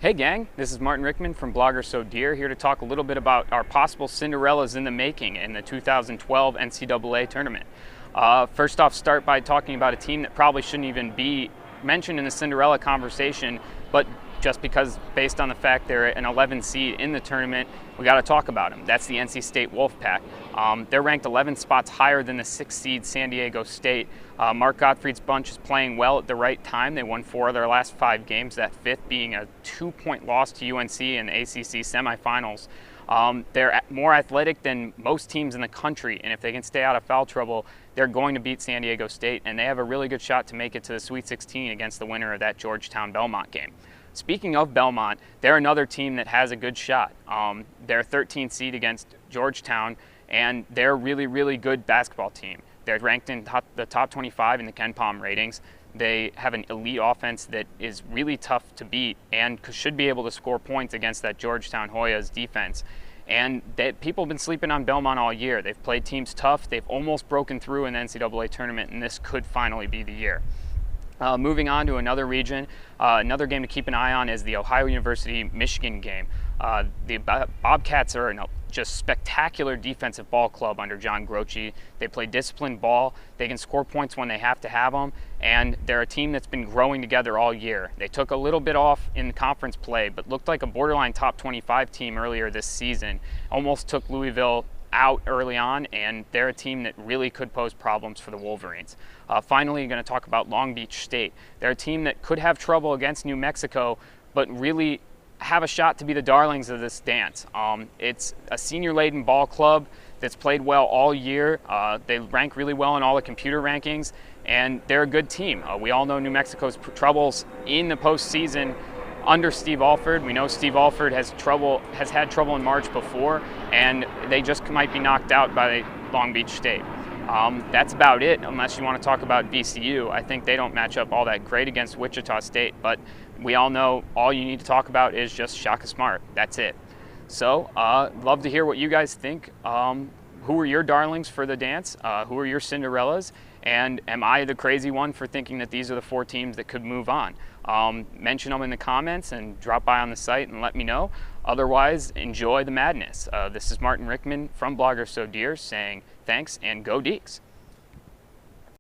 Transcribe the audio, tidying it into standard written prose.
Hey gang, this is Martin Rickman from Blogger So Dear, here to talk a little bit about our possible Cinderellas in the making in the 2012 NCAA Tournament. First off, start by talking about a team that probably shouldn't even be mentioned in the Cinderella conversation, but just because based on the fact they're an 11 seed in the tournament, we got to talk about them. That's the NC State Wolfpack. They're ranked 11 spots higher than the 6th seed San Diego State. Mark Gottfried's bunch is playing well at the right time. They won 4 of their last 5 games, that 5th being a 2-point loss to UNC in the ACC semifinals. They're more athletic than most teams in the country, and if they can stay out of foul trouble, they're going to beat San Diego State, and they have a really good shot to make it to the Sweet 16 against the winner of that Georgetown-Belmont game. Speaking of Belmont, they're another team that has a good shot. They're 13th seed against Georgetown, and they're a really, really good basketball team. They're ranked in the top 25 in the KenPom ratings. They have an elite offense that is really tough to beat and should be able to score points against that Georgetown Hoyas defense. And people have been sleeping on Belmont all year. They've played teams tough. They've almost broken through in the NCAA tournament, and this could finally be the year. Moving on to another region, another game to keep an eye on is the Ohio University-Michigan game. The Bobcats are just spectacular defensive ball club under John Groce. They play disciplined ball. They can score points when they have to have them, and they're a team that's been growing together all year. They took a little bit off in conference play, but looked like a borderline top 25 team earlier this season. Almost took Louisville out early on, and they're a team that really could pose problems for the Wolverines. Finally, I'm going to talk about Long Beach State. They're a team that could have trouble against New Mexico, but really have a shot to be the darlings of this dance. It's a senior-laden ball club that's played well all year. They rank really well in all the computer rankings, and they're a good team. We all know New Mexico's troubles in the postseason under Steve Alford. We know Steve Alford has had trouble in March before, and they just might be knocked out by Long Beach State. That's about it, unless you want to talk about VCU. I think they don't match up all that great against Wichita State, but we all know all you need to talk about is just Shaka Smart. That's it. So, love to hear what you guys think. Who are your darlings for the dance? Who are your Cinderellas? And am I the crazy one for thinking that these are the 4 teams that could move on? Mention them in the comments and drop by on the site and let me know. Otherwise, enjoy the madness. This is Martin Rickman from Blogger So Dear saying thanks and go Deeks.